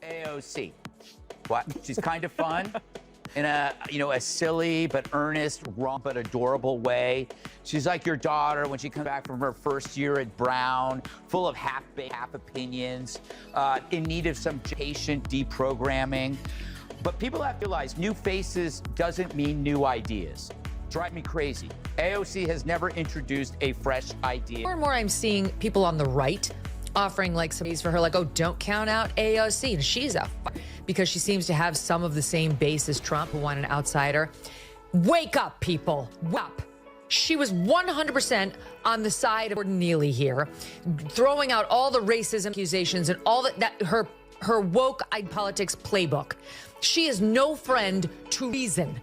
AOC. What? She's kind of fun in a silly but earnest, wrong but adorable way. She's like your daughter when she comes back from her first year at Brown, full of half-baked, half opinions, in need of some patient deprogramming. But people have to realize new faces doesn't mean new ideas. Drive me crazy. AOC has never introduced a fresh idea. More and more I'm seeing people on the right offering like some for her, like, oh, don't count out AOC. And she's because she seems to have some of the same base as Trump, who want an outsider. Wake up, people. Wake up. She was 100% on the side of Gordon Neely here, throwing out all the racism accusations and all that her woke politics playbook. She is no friend to reason.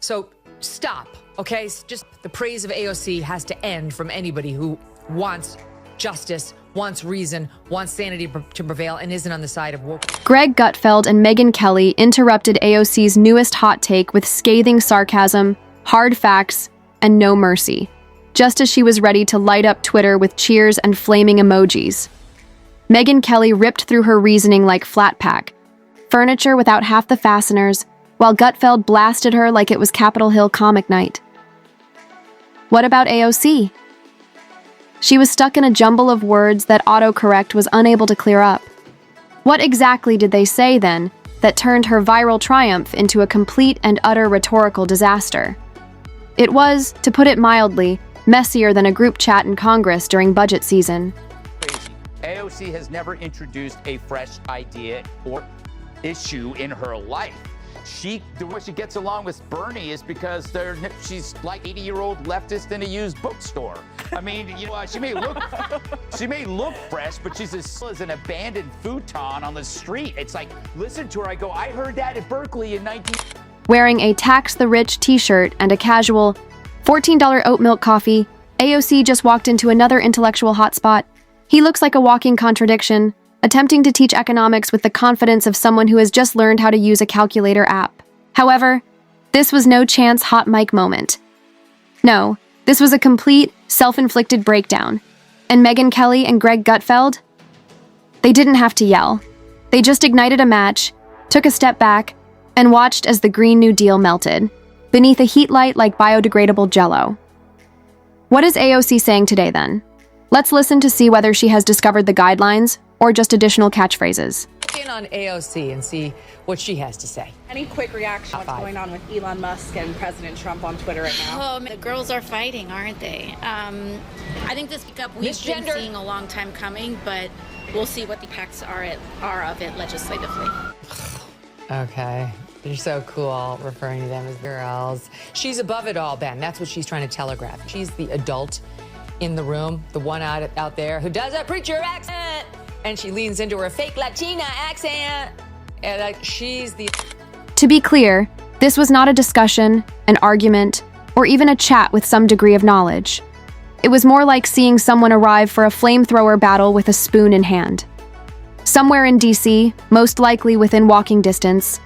So stop, okay? Just the praise of AOC has to end from anybody who wants justice, wants reason, wants sanity to prevail, and isn't on the side of woke. Greg Gutfeld and Megyn Kelly interrupted AOC's newest hot take with scathing sarcasm, hard facts, and no mercy, just as she was ready to light up Twitter with cheers and flaming emojis. Megyn Kelly ripped through her reasoning like flat pack, furniture without half the fasteners, while Gutfeld blasted her like it was Capitol Hill comic night. What about AOC? She was stuck in a jumble of words that autocorrect was unable to clear up. What exactly did they say, then, that turned her viral triumph into a complete and utter rhetorical disaster? It was, to put it mildly, messier than a group chat in Congress during budget season. AOC has never introduced a fresh idea or issue in her life. The way she gets along with Bernie is because she's like 80-year-old leftist in a used bookstore. I mean, she may look fresh, but she's as still as an abandoned futon on the street. It's like, listen to her. I go, I heard that at Berkeley in 19. Wearing a Tax the Rich t-shirt and a casual $14 oat milk coffee, AOC just walked into another intellectual hotspot. He looks like a walking contradiction, attempting to teach economics with the confidence of someone who has just learned how to use a calculator app. However, this was no chance hot mic moment. No, this was a complete, self-inflicted breakdown. And Megyn Kelly and Greg Gutfeld? They didn't have to yell. They just ignited a match, took a step back, and watched as the Green New Deal melted, beneath a heat light like biodegradable Jell-O. What is AOC saying today, then? Let's listen to see whether she has discovered the guidelines or just additional catchphrases. In on AOC and see what she has to say. Any quick reaction? What's going on with Elon Musk and President Trump on Twitter right now? Oh, the girls are fighting, aren't they? I think this pickup we've been seeing a long time coming, but we'll see what the impacts are of it legislatively. Okay. You're so cool referring to them as girls. She's above it all, Ben. That's what she's trying to telegraph. She's the adult in the room, the one out there who does a preacher accent, and she leans into her fake Latina accent, and she's the... To be clear, this was not a discussion, an argument, or even a chat with some degree of knowledge. It was more like seeing someone arrive for a flamethrower battle with a spoon in hand. Somewhere in DC, most likely within walking distance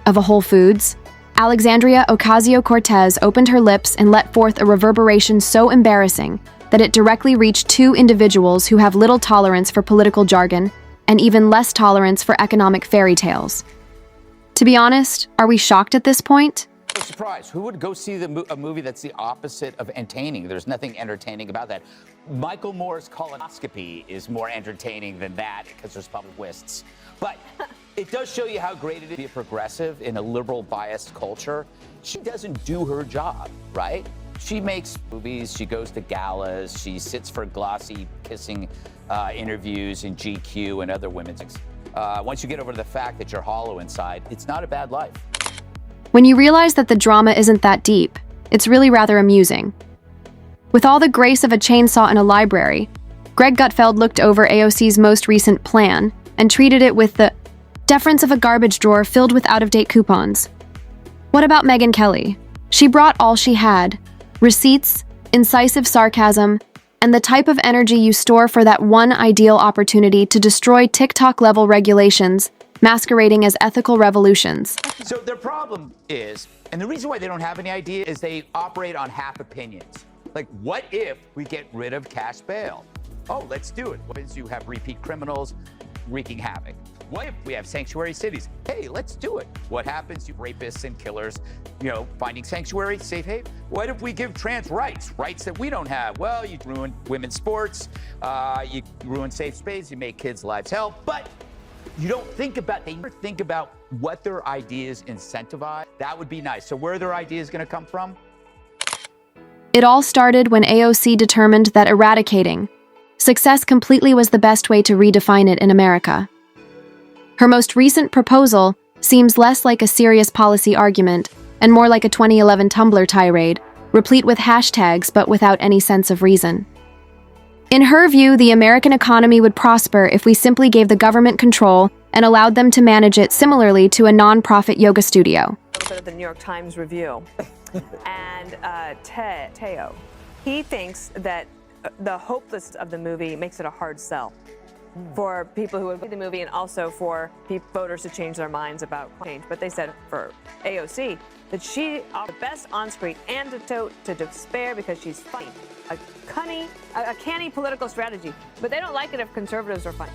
of a Whole Foods, Alexandria Ocasio-Cortez opened her lips and let forth a reverberation so embarrassing that it directly reached two individuals who have little tolerance for political jargon and even less tolerance for economic fairy tales. To be honest, are we shocked at this point? Surprise. Who would go see a movie that's the opposite of entertaining? There's nothing entertaining about that. Michael Moore's colonoscopy is more entertaining than that because there's public twists. But it does show you how great it is to be a progressive in a liberal biased culture. She doesn't do her job, right? She makes movies, she goes to galas, she sits for glossy kissing interviews in GQ and other women's. Once you get over the fact that you're hollow inside, it's not a bad life. When you realize that the drama isn't that deep, it's really rather amusing. With all the grace of a chainsaw in a library, Greg Gutfeld looked over AOC's most recent plan and treated it with the deference of a garbage drawer filled with out-of-date coupons. What about Megyn Kelly? She brought all she had: receipts, incisive sarcasm, and the type of energy you store for that one ideal opportunity to destroy TikTok-level regulations masquerading as ethical revolutions. So their problem is, and the reason why they don't have any idea, is they operate on half opinions. Like, what if we get rid of cash bail? Oh, let's do it. What is you have repeat criminals, wreaking havoc. What if we have sanctuary cities? Hey, let's do it. What happens to rapists and killers, finding sanctuary, safe haven? What if we give trans rights that we don't have? Well, you ruin women's sports, you ruin safe space, you make kids' lives hell, but you don't think about, they never think about what their ideas incentivize. That would be nice. So where are their ideas gonna come from? It all started when AOC determined that eradicating success completely was the best way to redefine it in America. Her most recent proposal seems less like a serious policy argument and more like a 2011 Tumblr tirade, replete with hashtags but without any sense of reason. In her view, the American economy would prosper if we simply gave the government control and allowed them to manage it similarly to a non-profit yoga studio. A little bit of the New York Times review. And Teo, he thinks that the hopelessness of the movie makes it a hard sell for people who would see the movie and also for voters to change their minds about change. But they said for AOC that she offers the best on-screen antidote to despair because she's funny. A canny political strategy. But they don't like it if conservatives are funny.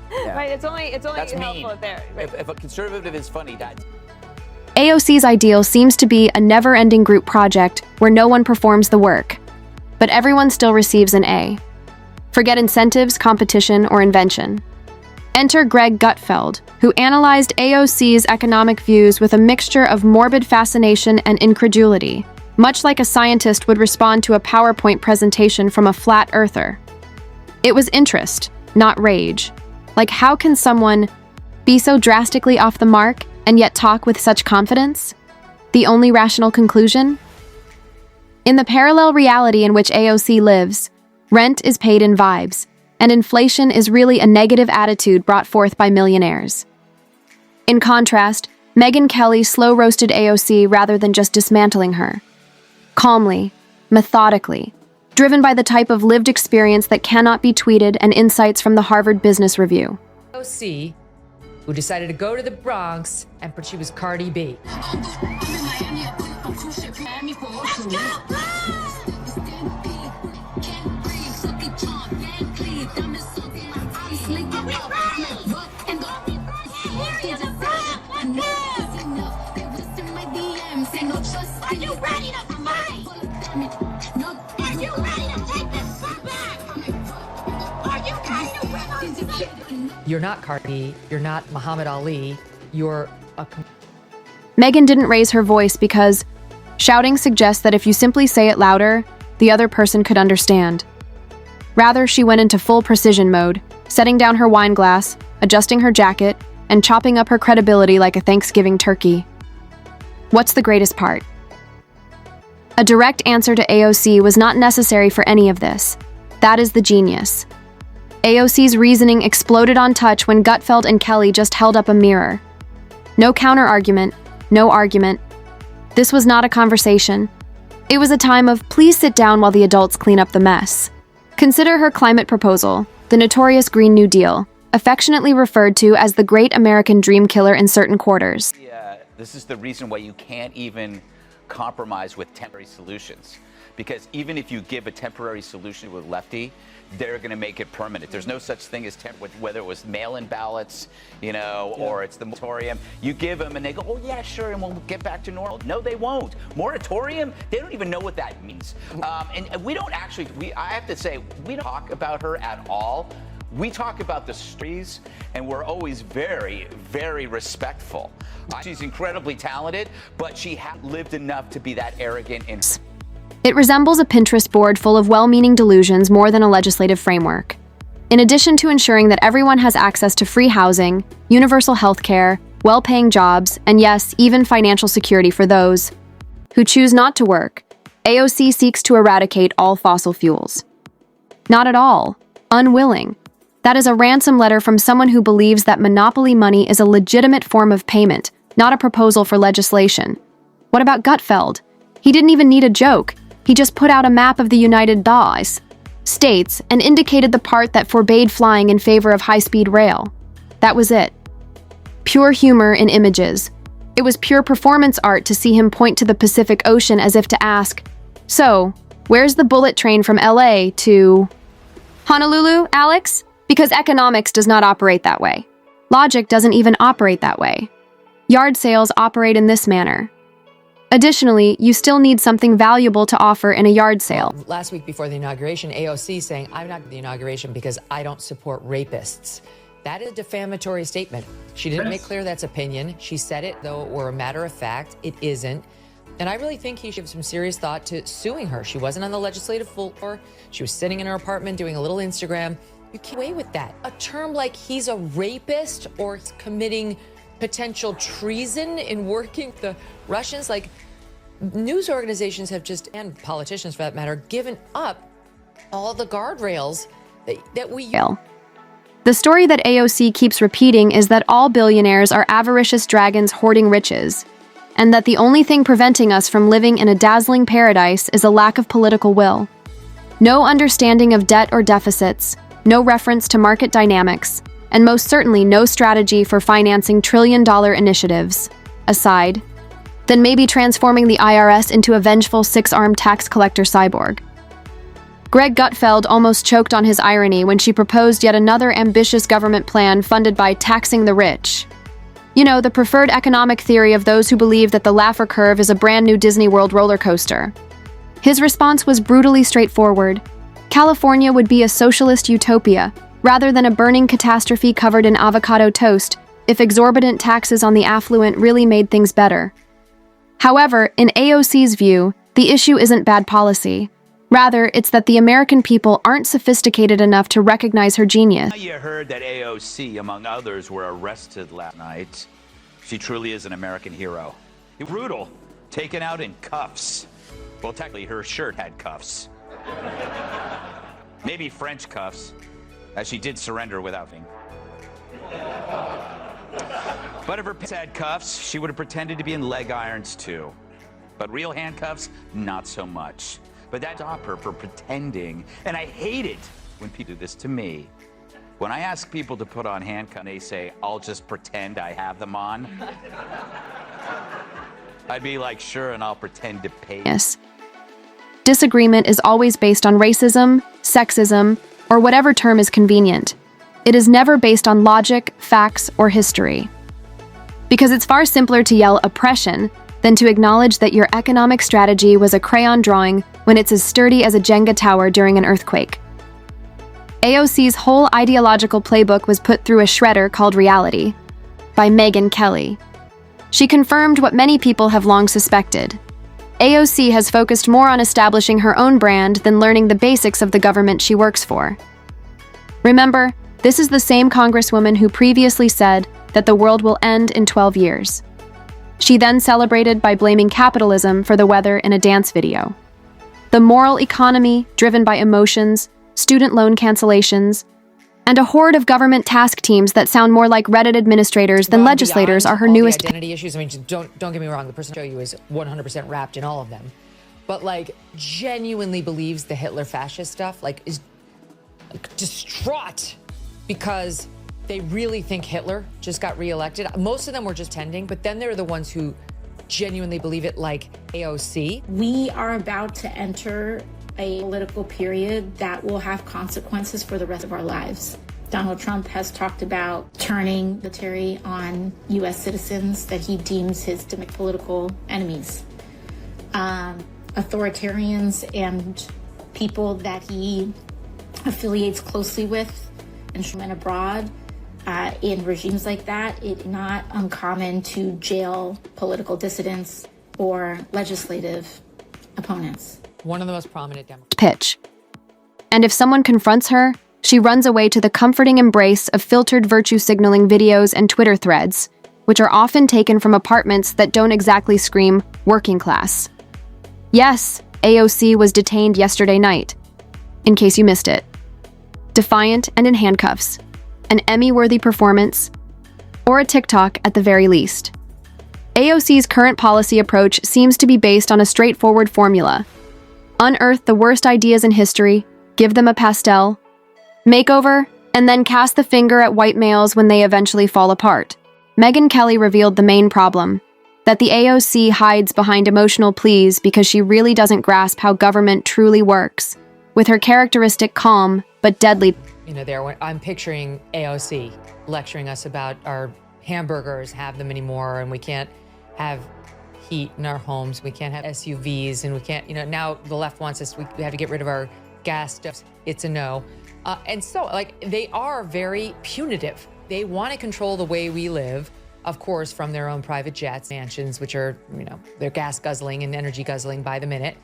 Yeah. Right? It's only that's helpful mean. if they're right. If a conservative is funny, that's... AOC's ideal seems to be a never-ending group project where no one performs the work, but everyone still receives an A. Forget incentives, competition, or invention. Enter Greg Gutfeld, who analyzed AOC's economic views with a mixture of morbid fascination and incredulity, much like a scientist would respond to a PowerPoint presentation from a flat earther. It was interest, not rage. Like, how can someone be so drastically off the mark and yet talk with such confidence? The only rational conclusion? In the parallel reality in which AOC lives, rent is paid in vibes, and inflation is really a negative attitude brought forth by millionaires. In contrast, Megyn Kelly slow-roasted AOC rather than just dismantling her. Calmly, methodically, driven by the type of lived experience that cannot be tweeted and insights from the Harvard Business Review. AOC, who decided to go to the Bronx and pretend she was Cardi B. You're not Cardi, you're not Muhammad Ali, you're a... Megyn didn't raise her voice because shouting suggests that if you simply say it louder, the other person could understand. Rather, she went into full precision mode, setting down her wine glass, adjusting her jacket, and chopping up her credibility like a Thanksgiving turkey. What's the greatest part? A direct answer to AOC was not necessary for any of this. That is the genius. AOC's reasoning exploded on touch when Gutfeld and Kelly just held up a mirror. No counter-argument, no argument. This was not a conversation. It was a time of, please sit down while the adults clean up the mess. Consider her climate proposal, the notorious Green New Deal, affectionately referred to as the Great American Dream Killer in certain quarters. Yeah, this is the reason why you can't even compromise with temporary solutions. Because even if you give a temporary solution with lefty, they're going to make it permanent. There's no such thing as whether it was mail-in ballots, or it's the moratorium. You give them and they go, oh yeah, sure, and we'll get back to normal. No, they won't. Moratorium, they don't even know what that means. And we don't actually, I have to say, we don't talk about her at all. We talk about the stories, and we're always very, very respectful. She's incredibly talented, but she hasn't lived enough to be that arrogant and... It resembles a Pinterest board full of well-meaning delusions more than a legislative framework. In addition to ensuring that everyone has access to free housing, universal health care, well-paying jobs, and yes, even financial security for those who choose not to work, AOC seeks to eradicate all fossil fuels. Not at all. Unwilling. That is a ransom letter from someone who believes that monopoly money is a legitimate form of payment, not a proposal for legislation. What about Gutfeld? He didn't even need a joke. He just put out a map of the United States and indicated the part that forbade flying in favor of high-speed rail. That was it. Pure humor in images. It was pure performance art to see him point to the Pacific Ocean as if to ask, so, where's the bullet train from LA to Honolulu, Alex? Because economics does not operate that way. Logic doesn't even operate that way. Yard sales operate in this manner. Additionally, you still need something valuable to offer in a yard sale. Last week before the inauguration, AOC saying, I'm not at the inauguration because I don't support rapists. That is a defamatory statement. She didn't make clear that's opinion. She said it, though it were a matter of fact. It isn't. And I really think he should give some serious thought to suing her. She wasn't on the legislative floor. She was sitting in her apartment doing a little Instagram. You can't get away with that. A term like he's a rapist or committing potential treason in working with the Russians, like news organizations have just, and politicians for that matter, given up all the guardrails that we use. The story that AOC keeps repeating is that all billionaires are avaricious dragons hoarding riches, and that the only thing preventing us from living in a dazzling paradise is a lack of political will. No understanding of debt or deficits, no reference to market dynamics, and most certainly no strategy for financing trillion-dollar initiatives. Aside, then maybe transforming the IRS into a vengeful six-armed tax collector cyborg. Greg Gutfeld almost choked on his irony when she proposed yet another ambitious government plan funded by taxing the rich. You know, the preferred economic theory of those who believe that the Laffer curve is a brand new Disney World roller coaster. His response was brutally straightforward. California would be a socialist utopia, rather than a burning catastrophe covered in avocado toast, if exorbitant taxes on the affluent really made things better. However, in AOC's view, the issue isn't bad policy. Rather, it's that the American people aren't sophisticated enough to recognize her genius. You heard that AOC, among others, were arrested last night. She truly is an American hero. Brutal, taken out in cuffs. Well, technically, her shirt had cuffs. Maybe French cuffs, as she did surrender without me. But if her pants had cuffs, she would have pretended to be in leg irons too. But real handcuffs, not so much. But that stopped her for pretending, and I hate it when people do this to me. When I ask people to put on handcuffs, they say, I'll just pretend I have them on. I'd be like, sure, and I'll pretend to pay. Yes. Disagreement is always based on racism, sexism, or whatever term is convenient. It is never based on logic, facts, or history. Because it's far simpler to yell oppression than to acknowledge that your economic strategy was a crayon drawing when it's as sturdy as a Jenga tower during an earthquake. AOC's whole ideological playbook was put through a shredder called reality by Megyn Kelly. She confirmed what many people have long suspected. AOC has focused more on establishing her own brand than learning the basics of the government she works for. Remember, this is the same Congresswoman who previously said that the world will end in 12 years. She then celebrated by blaming capitalism for the weather in a dance video. The moral economy, driven by emotions, student loan cancellations, and a horde of government task teams that sound more like Reddit administrators than legislators are her newest identity issues. I mean, don't get me wrong. The person I show you is 100% wrapped in all of them, but like genuinely believes the Hitler fascist stuff. Like is distraught because they really think Hitler just got reelected. Most of them were just tending, but then there are the ones who genuinely believe it, like AOC. We are about to enter a political period that will have consequences for the rest of our lives. Donald Trump has talked about turning military on U.S. citizens that he deems his political enemies. Authoritarians and people that he affiliates closely with and abroad in regimes like that, it's not uncommon to jail political dissidents or legislative opponents. One of the most prominent Democrats. pitch. And if someone confronts her, she runs away to the comforting embrace of filtered virtue signaling videos and Twitter threads, which are often taken from apartments that don't exactly scream working class. Yes, AOC was detained yesterday night, in case you missed it. Defiant and in handcuffs, an Emmy-worthy performance, or a TikTok at the very least. AOC's current policy approach seems to be based on a straightforward formula. Unearth the worst ideas in history, give them a pastel, makeover, and then cast the finger at white males when they eventually fall apart. Megyn Kelly revealed the main problem, that the AOC hides behind emotional pleas because she really doesn't grasp how government truly works, with her characteristic calm but deadly there. I'm picturing AOC lecturing us about our hamburgers, have them anymore, and we can't have heat in our homes. We can't have SUVs, and we can't, now the left wants us, we have to get rid of our gas stoves. It's a no. And so, they are very punitive. They want to control the way we live, of course, from their own private jets, mansions, which are, they're gas guzzling and energy guzzling by the minute.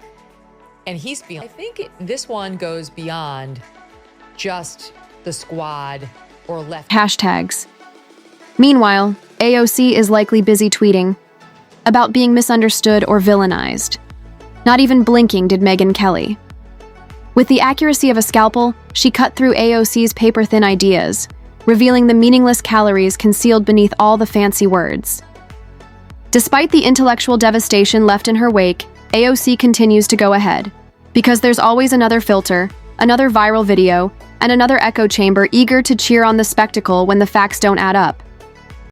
And I think this one goes beyond just the squad or left. Hashtags. Meanwhile, AOC is likely busy tweeting about being misunderstood or villainized. Not even blinking did Megyn Kelly. With the accuracy of a scalpel, she cut through AOC's paper-thin ideas, revealing the meaningless calories concealed beneath all the fancy words. Despite the intellectual devastation left in her wake, AOC continues to go ahead, because there's always another filter, another viral video, and another echo chamber eager to cheer on the spectacle when the facts don't add up.